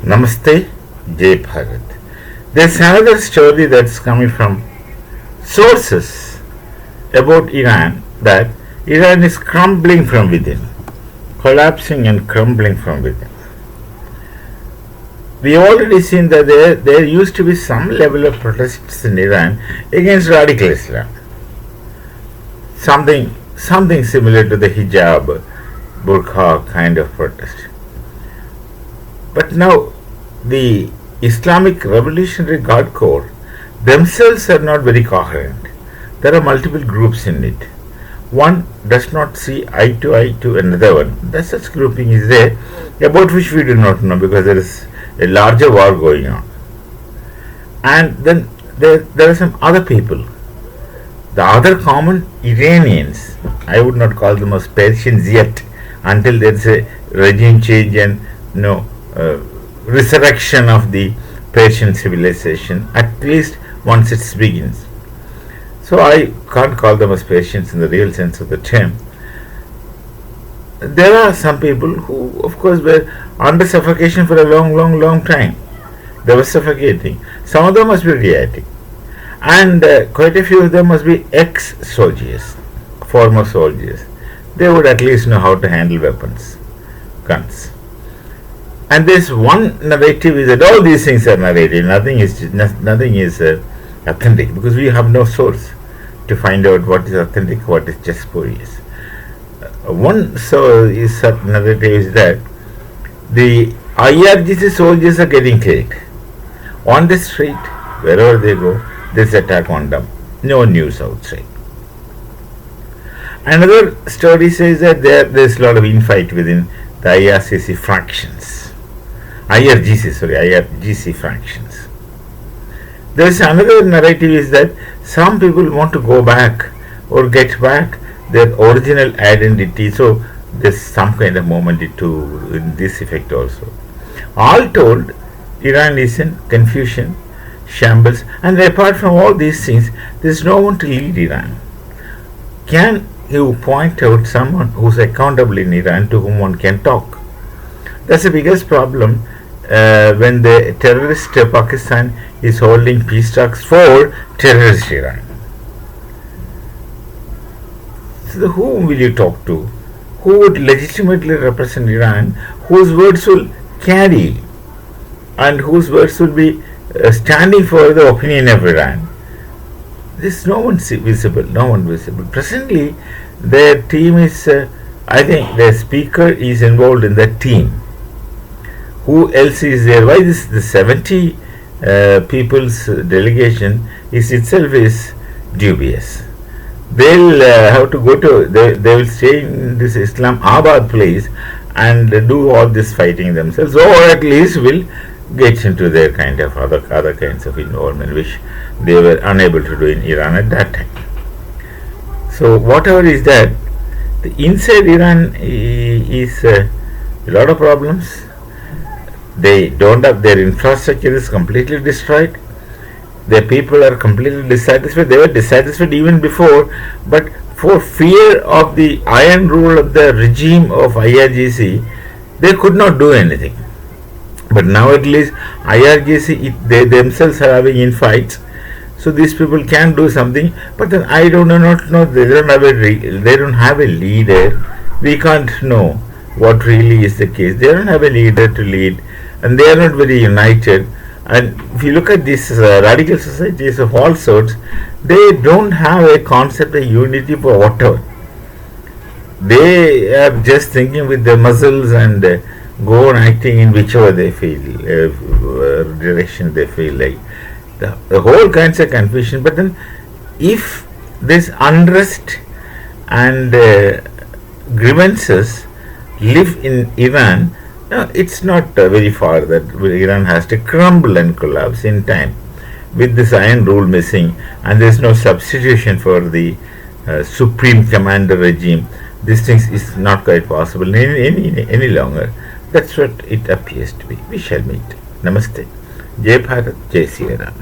Namaste, Jai Bharat. There's another story that's coming from sources about Iran, that Iran is crumbling from within, collapsing and crumbling from within. We have already seen that there used to be some level of protests in Iran against radical Islam. Something similar to the hijab, burqa kind of protest. But now the Islamic Revolutionary Guard Corps themselves are not very coherent. There are multiple groups in it. One does not see eye to another one. That such grouping is there, about which we do not know, because there is a larger war going on. And then there are some other people. The other common Iranians, I would not call them as Persians yet, until there is a regime change and resurrection of the Persian civilization, at least once it begins. So I can't call them as Persians in the real sense of the term. There are some people who, of course, were under suffocation for a long time. They were suffocating. Some of them must be reacting. And quite a few of them must be ex-soldiers, former soldiers. They would at least know how to handle weapons, guns. And this one narrative is that all these things are narrated. Nothing is authentic, because we have no source to find out what is authentic, what is just spurious. One narrative is that the IRGC soldiers are getting killed on the street. Wherever they go, there's attack on them. No news outside. Another story says that there's a lot of infight within the IRGC fractions. There's another narrative is that some people want to go back or get back their original identity. So there's some kind of moment in this effect also. All told, Iran is in confusion, shambles, and apart from all these things, there's no one to lead Iran. Can you point out someone who's accountable in Iran to whom one can talk? That's the biggest problem when the terrorist Pakistan is holding peace talks for terrorist Iran. So whom will you talk to? Who would legitimately represent Iran, whose words will carry and whose words will be standing for the opinion of Iran? There's no one visible. Presently, their team is, I think the speaker is involved in that team. Who else is there? Why the 70 people's delegation itself is dubious. They'll have to go to, they will stay in this Islamabad place and do all this fighting themselves, or at least will get into their kind of other kinds of involvement which they were unable to do in Iran at that time. So whatever is that, the inside Iran is a lot of problems. They don't have, their infrastructure is completely destroyed. Their people are completely dissatisfied. They were dissatisfied even before, but for fear of the iron rule of the regime of IRGC, they could not do anything. But now at least IRGC, they themselves are having infights, so these people can do something. But then I do not know. They don't have a leader. We can't know what really is the case. They don't have a leader to lead, and they are not very united. And if you look at these radical societies of all sorts, they don't have a concept of unity for whatever. They are just thinking with their muscles and go on acting in whichever they feel, direction they feel like. The whole kinds of confusion. But then, if this unrest and grievances live in Iran, no, it's not very far that Iran has to crumble and collapse in time. With this iron rule missing, and there's no substitution for the supreme commander regime, this thing is not quite possible any longer. That's what it appears to be. We shall meet. Namaste. Jai Bharat, Jai Sri Ram.